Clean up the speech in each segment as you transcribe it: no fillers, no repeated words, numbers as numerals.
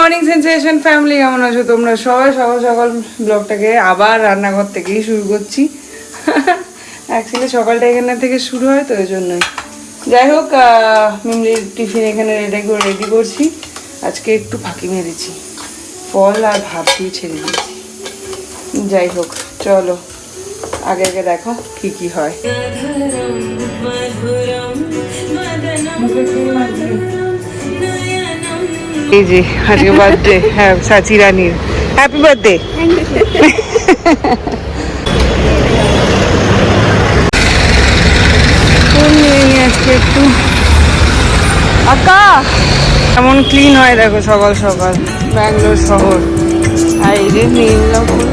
Morning sensation family, কেমন আছো তোমরা সবাই? সকাল সকাল ব্লগটাকে আবার রান্নাঘর থেকেই শুরু করছি। অ্যাকচুয়ালি সকালটা এখানে থেকে শুরু হয় তো, ওই জন্যই। যাই হোক, মিমলির টিফিন এখানে রেডি করছি। আজকে একটু ফাঁকি মেরেছি, ফল আর ভাত দিয়ে ছেড়ে দিয়েছি। যাই হোক, চলো আগে আগে দেখো কি কি হয়। এই যে আজকে বার্থডে, হ্যাঁ সাচি রানীর হ্যাপি বার্থডে। আজকে একটু আকা এমন ক্লিন হয় দেখো সকাল সকাল ব্যাঙ্গালোর শহর। আর এই যে নীলপুর,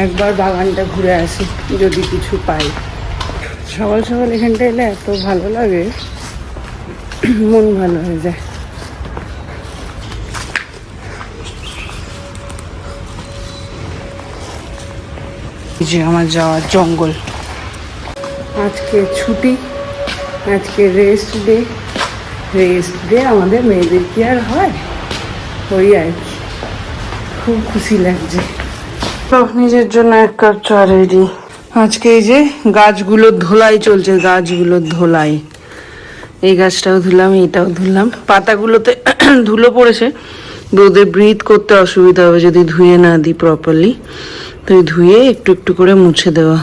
একবার বাগানটা ঘুরে আসি যদি কিছু পাই। সকাল সকাল এখানটা এলে এত ভালো লাগে, মন ভালো হয়ে যায়। এই যে আমার যাওয়ার জঙ্গল। আজকে ছুটি, আজকে রেস্ট ডে আমাদের মেয়েদের কি আর হয়, ওই আর কি। খুব খুশি লাগছে। নিজের জন্য এক কাপ চা রেডি। আজকে এই যে গাছগুলোর ধোলাই চলছে, গাছগুলোর ধোলাই। এই গাছটাও ধুলাম, এইটাও ধুলাম। পাতাগুলোতে ধুলো পড়েছে, রোদে ব্রিথ করতে অসুবিধা হবে যদি ধুয়ে না দিই প্রপারলি। তো ধুয়ে একটু একটু করে মুছে দেওয়া।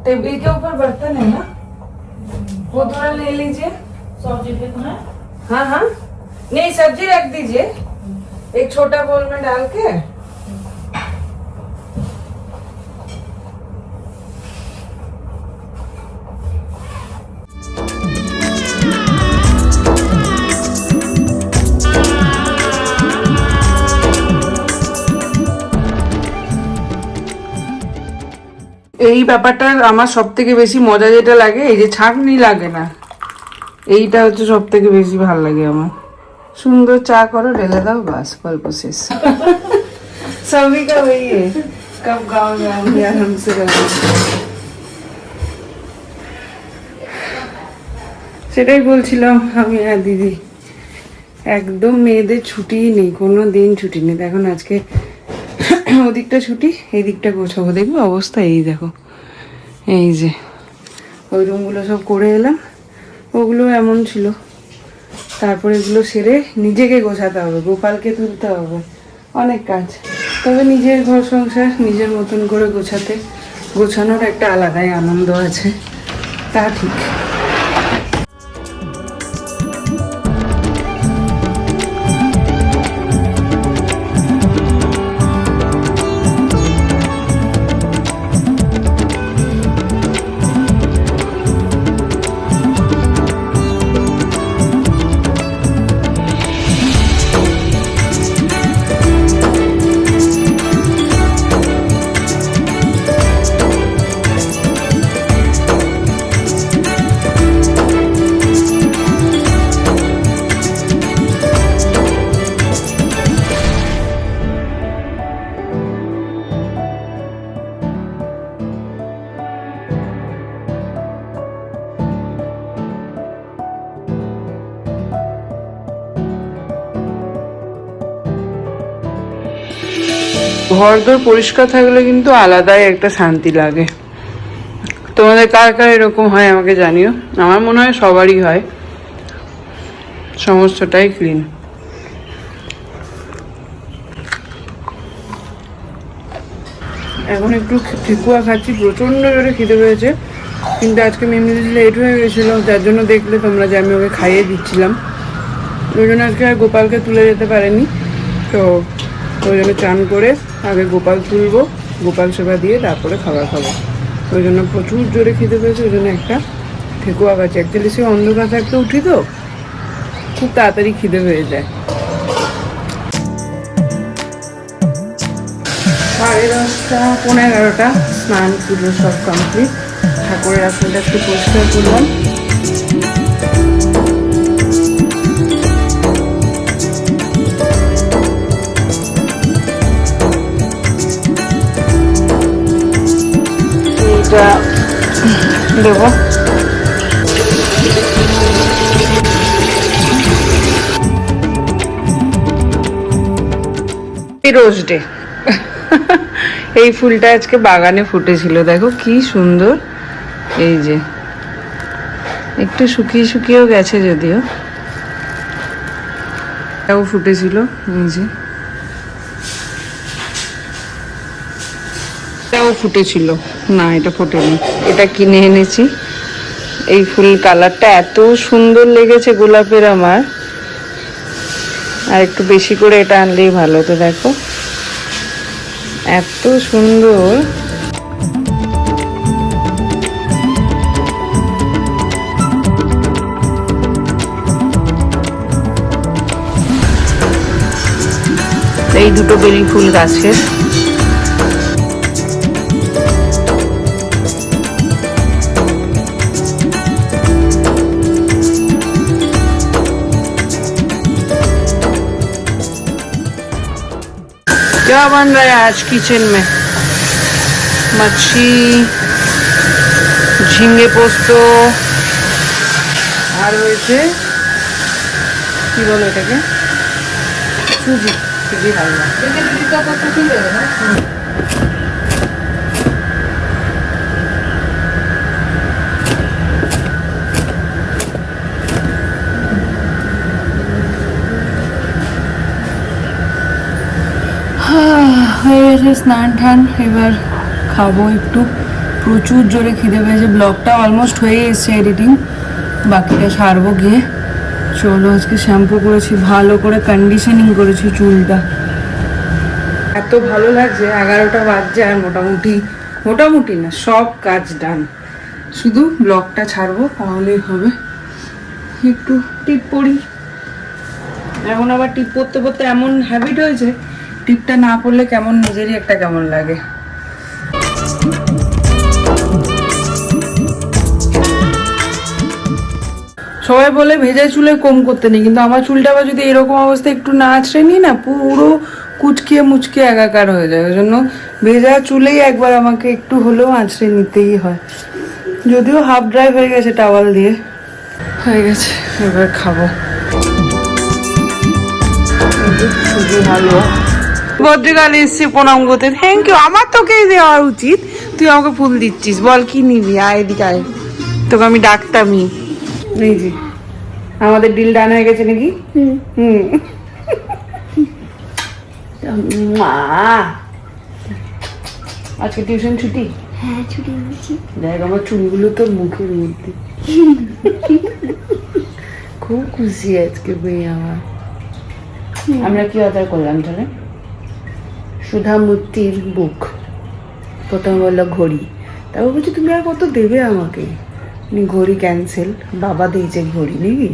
टेबल के ऊपर बर्तन है ना, वो थोड़ा ले लीजिए। सब्जी फेंकना है? हाँ हाँ, नहीं सब्जी रख दीजिए एक छोटा बोल में डाल के। এই ব্যাপারটা আমার সব থেকে বেশি মজা যেটা লাগে, এই যে ছাঁকনি লাগে না, এইটা হচ্ছে সব থেকে বেশি ভালো লাগে আমার। সুন্দর চা করো, ঢেলে দাও, বাস গল্প শেষ। সবই কা वही है, कब गाँव जाऊंगी आराम से সেটাই বলছিলাম আমি আর দিদি। একদম মেয়েদের ছুটিই নেই, কোনো দিন ছুটি নেই। এখন আজকে ওদিকটা ছুটি, এই দিকটা গোছাবো। দেখবো অবস্থা, এই দেখো, এই যে ওই রুমগুলো সব করে এলাম, ওগুলো এমন ছিল। তারপরে এগুলো সেরে নিজেকে গোছাতে হবে, গোপালকে তুলতে হবে, অনেক কাজ। তবে নিজের ঘর সংসার নিজের মতন করে গোছানোর একটা আলাদাই আনন্দ আছে, তা ঠিক। ঘরদোর পরিষ্কার থাকলে কিন্তু আলাদাই একটা শান্তি লাগে। তোমাদের কার কার এরকম হয় আমাকে জানিও। আমার মনে হয় সবারই হয়, সমস্তটাই ক্লিন। এখন একটু ঠেকুয়া খাচ্ছি, প্রচণ্ড জোরে খিদে পেয়েছে। কিন্তু আজকে মেমরি লেট হয়ে গেছিলো, যার জন্য দেখলে তোমরা যে আমি ওকে খাইয়ে দিচ্ছিলাম। ওই জন্য আজকে আর গোপালকে তুলে যেতে পারেনি। তো ওই জন্য চান করে আগে গোপাল তুলবো, গোপাল সেবা দিয়ে তারপরে খাবার খাবো। ওই জন্য প্রচুর জোরে খিদে পেয়েছে, ওই জন্য একটা ঠেকুয়া খাচ্ছি। অ্যাকচুয়ালি সে অন্ধকার থাকতে উঠি তো খুব তাড়াতাড়ি খিদে হয়ে যায়। 10:30 11:30 স্নান পুজো সব কমপ্লিট। ঠাকুরের আসনটা একটু পরিষ্কার করলাম। এইটা দেবো। Rose day. এই ফুলটা আজকে বাগানে ফুটেছিল, দেখো কি সুন্দর। এই যে একটু শুকিয়ে শুকিয়েও গেছে যদিও, এটাও ফুটেছিল। এই যে এটাও ফুটেছিল, না এটা ফোটেনি, এটা কিনে এনেছি। এই ফুল কালারটা এত সুন্দর লেগেছে গোলাপের আমার, আর একটু বেশি করে এটা আনলেই ভালো হতো। দেখো এত সুন্দর। এই দুটো বেলি ফুল গাছের। क्या बन रहा है आज किचन में? मच्छी, झींगे पोस्त, আর হয়েছে কি বলে এটাকে, সুজি, সুজি হালুয়া। হয়ে গেছে স্নান টান, এবার খাবো একটু। প্রচুর জোরে খিদে পেয়েছে। ব্লগটা অলমোস্ট হয়ে এসছে এডিটিং, বাকিটা সারবো গিয়ে। চলো, আজকে শ্যাম্পু করেছি, ভালো করে কন্ডিশনিং করেছি চুলটা। এত ভালো লাগছে, 11টা বাজছে আর মোটামুটি না সব কাজ ডান, শুধু ব্লগটা ছাড়বো তাহলেই হবে। একটু টিপ পড়ি এখন, আবার টিপ পড়তে পড়তে এমন হ্যাবিট হয়েছে, টিপটা না পড়লে কেমন নিজেরই একটা কেমন লাগে। সবাই বলে ভেজা চুলে কম করতে নেই, কিন্তু আমার চুলটা আবার যদি এরকম অবস্থা একটু না আছড়ে নিই না, পুরো কুচকিয়ে মুচকে একাকার হয়ে যায়। ওই জন্য ভেজা চুলেই একবার আমাকে একটু হলেও আছড়ে নিতেই হয়। যদিও হাফ ড্রাই হয়ে গেছে টাওয়াল দিয়ে, হয়ে গেছে। এবার খাবো সুজি হালুয়া। বদ্রিকাল এসছে প্রণাম করতে, থ্যাংক ইউ। আমার তোকেই দেওয়া উচিত, তুই আমাকে ফুল দিচ্ছিস। বল কি নিবি, আয় এদিকে আয়, তোকে আমি ডাকতামই। এই যে আমাদের ডিল ডান হয়ে গেছে নাকি? মা আজকে টিউশন ছুটি? হ্যাঁ ছুটি হয়েছে। দেখ আমার চুলগুলো তোর মুখের মধ্যে। খুব খুশি আজকে ভাই আমার। আমরা কি অর্ডার করলাম তাহলে? সুধা মূর্তির বুক, প্রথমে বললো ঘড়ি, তারপর বলছি তুমি আর কত দেবে আমাকে। ঘড়ি ক্যান্সেল, বাবা দিয়েছে ঘড়ি নাকি,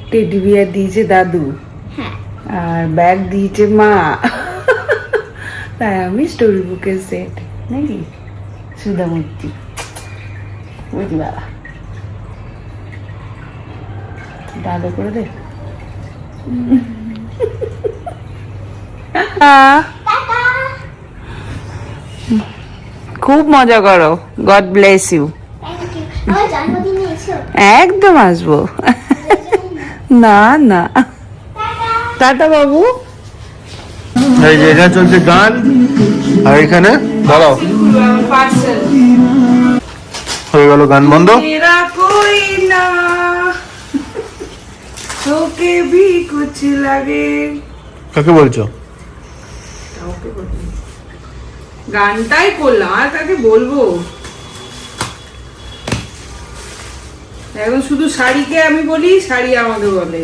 টেডি বিয়ার দিয়েছে দাদু, আর ব্যাগ দিয়েছে মা, তাই আমি স্টোরি বুকের সেট নাকি সুধা মূর্তি। বুঝি বাবা দাদা করে দে। খুব মজা করো, গড ব্লেস ইউ। একদম আসবো। না না, টাটা বাবু। এই যে এখানে চলছে গান, আর এখানে দাঁড়াও হয়ে গেল গান বন্ধ। মেরা কোই না তোকে ভি কুছ লাগে। কাকে বলছো? গানটাই করলাম, আর কাকে বলবো। এখন শুধু শাড়িকে আমি বলি, শাড়ি আমাকে বলে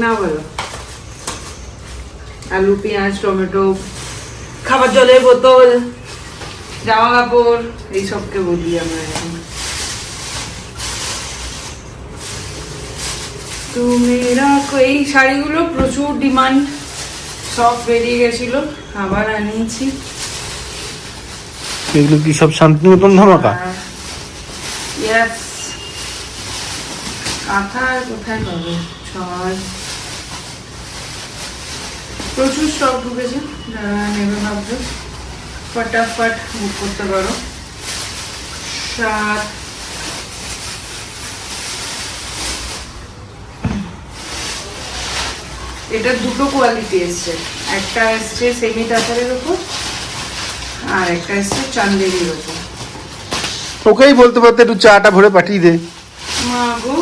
না বলো। আলু, পেঁয়াজ, টমেটো, খাবার জলের বোতল, জামা কাপড়, এইসবকে বলি আমরা এখন। তো মেয়েরা এই শাড়িগুলো প্রচুর ডিমান্ড, সব বেরিয়ে গেছিল, আবার আনিয়েছি। এগুলো কি সব শান্তিনিকেতন ধামাকা? ইয়েস, কাঁথা আর কোথায় পাবে, ছয় প্রচুর স্টক ঢুকেছে। যারা নেবে ভাবছো ফটাফট বুক করতে পারো। 7 এটা দুটো কোয়ালিটি এসছে, একটা এসছে সেমি টাসারের উপর আর একটা এসছে চান্দেরির উপর। ওকেই বলতে পারতে একটু চাটা ভরে পাঠিয়ে দে, মা গো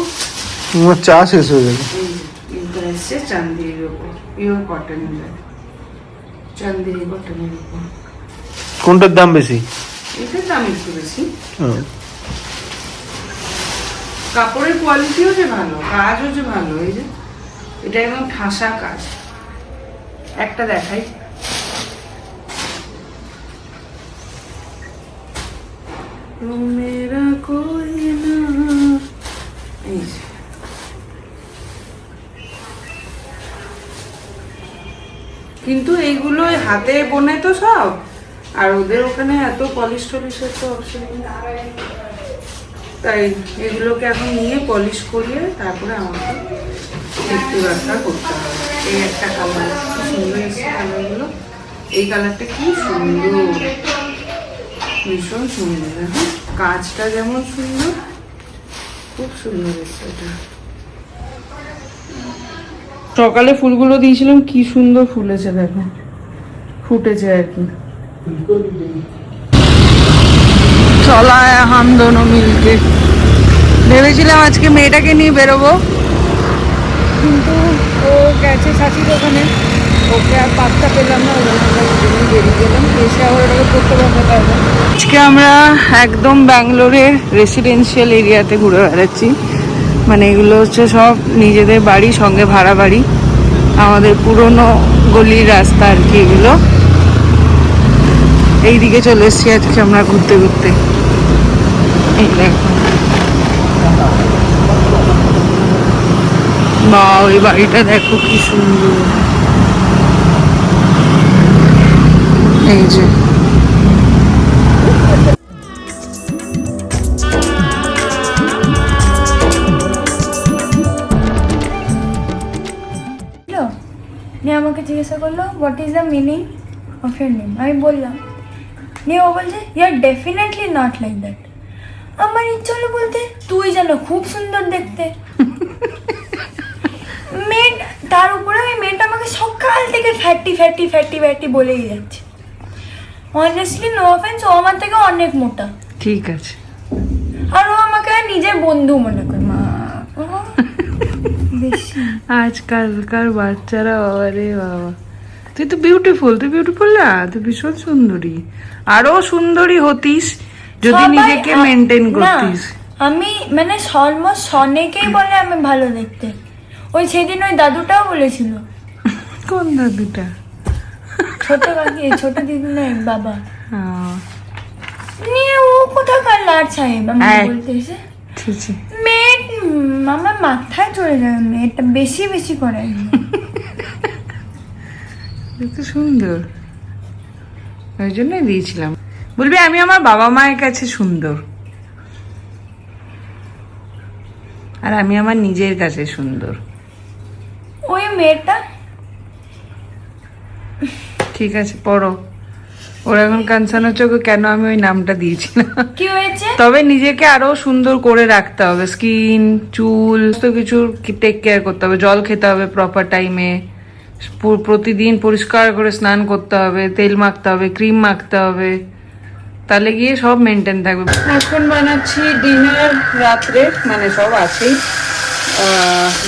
আমার চা শেষ হয়ে গেল। এইটা এসছে চান্দেরির উপর, পিওর কটনের, চান্দেরি কটনের উপর। কোনটার দাম বেশি? এটার দাম একটু বেশি, হ্যাঁ। কাপড়ের কোয়ালিটিও যে ভালো, কাজও যে ভালো। এই যে এটা একদম ঠাসা কাজ। একটা দেখাই, মেরা কোই না, এই যে কিন্তু এইগুলো হাতে বোনে তো সব, আর ওদের ওখানে এত পলিশ টলিশের তো অপশন, তাই এগুলোকে এখন নিয়ে পলিশ করিয়ে তারপরে আমাকে দেখতে ব্যবসা করতে হবে। এই একটা কালার কি সুন্দর এসছে, কালারগুলো এই কালারটা কি সুন্দর, ভীষণ সুন্দর। দেখো কাজটা যেমন সুন্দর, খুব সুন্দর এসছে এটা। সকালে ফুলগুলো দিয়েছিলাম, কি সুন্দর ফুলেছে, দেখো ফুটেছে আর কি। চলা হাম দোনো মিলকে। ভেবেছিলাম আজকে মেয়েটাকে নিয়ে বেরোবো, কিন্তু ও গেছে চাচির ওখানে, ওকে আর পাত্তা পেলাম না, ওখানে বেরিয়ে গেলাম। এসে আবার ওটাকে পড়তে বসতে পারবো। আজকে আমরা একদম ব্যাঙ্গালোরের রেসিডেন্সিয়াল এরিয়াতে ঘুরে বেড়াচ্ছি। মানে এগুলো হচ্ছে সব নিজেদের বাড়ি, সঙ্গে ভাড়া বাড়ি, আমাদের পুরনো গলির রাস্তা আর কি এগুলো। এইদিকে চলে এসছি আজকে আমরা ঘুরতে ঘুরতে। এই দেখো, বা ওই বাড়িটা দেখো কি সুন্দর। এই যে নিয়ে আমাকে জিজ্ঞাসা করলো what is the meaning of your name. আমি বললাম, নিয়ে ও বলছে you are definitely not like that. আমার ইচ্ছা হলো বলতে তুই যেন খুব সুন্দর দেখতে। মেয়ে, তার উপরে ওই মেয়েটা আমাকে সকাল থেকে ফ্যাটি ফ্যাটি ফ্যাটি ফ্যাটি বলেই যাচ্ছে। অনেস্টলি নো অফেন্স, ও আমার থেকে অনেক মোটা, ঠিক আছে, আর ও আমাকে নিজের বন্ধু মনে করে। মা বেশি আজকালকার বাচ্চারা, বাবা রে বাবা, তুই তো বিউটিফুল, তুই বিউটিফুল না, তুই ভীষণ সুন্দরী। আরো সুন্দরী হতিস যদি সবাই নিজেকে মেনটেন করতিস। আমি মানে অলমোস্ট অনেকেই বলে আমি ভালো দেখতে। ওই সেদিন ওই দাদুটাও বলেছিল। কোন দাদুটা? ছোট কাকি, ছোট দিদি না বাবা। আহ, নিয়ে ও কোথাকার লাট সাহেব আমাকে বলতে এসে। ছি ছি। মেয়ে আমার মাথায় চলে যায়, মেয়েটা বেশি বেশি করে। এত সুন্দর, ওই জন্যই দিয়েছিলাম। বলবি আমি আমার বাবা মায়ের কাছে সুন্দর, আর আমি আমার নিজের কাছে সুন্দর। ওই মেয়েটা ঠিক আছে, পড়ো। ওর এখন কনসার্ন হচ্ছে ওকে কেন আমি ওই নামটা দিয়েছিলাম। কি হয়েছে? তবে নিজেকে আরো সুন্দর করে রাখতে হবে, স্কিন, চুল, তো কিছু টেক কেয়ার করতে হবে, জল খেতে হবে প্রপার টাইমে, প্রতিদিন পরিষ্কার করে স্নান করতে হবে, তেল মাখতে হবে, ক্রিম মাখতে হবে, তাহলে গিয়ে সব মেনটেন থাকবে। এখন বানাচ্ছি ডিনার রাত্রে, মানে সব আছেই,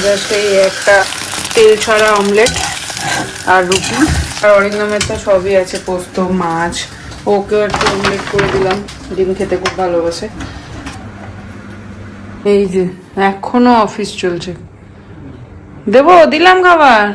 জাস্ট এই একটা তেল ছাড়া অমলেট আর রুটি। আর অরিন্দমের তো সবই আছে, পোস্ত, মাছ, ওকেও একটু অমলেট করে দিলাম, ডিম খেতে খুব ভালোবাসে। এই যে এখনো অফিস চলছে, দেবো, দিলাম খাবার।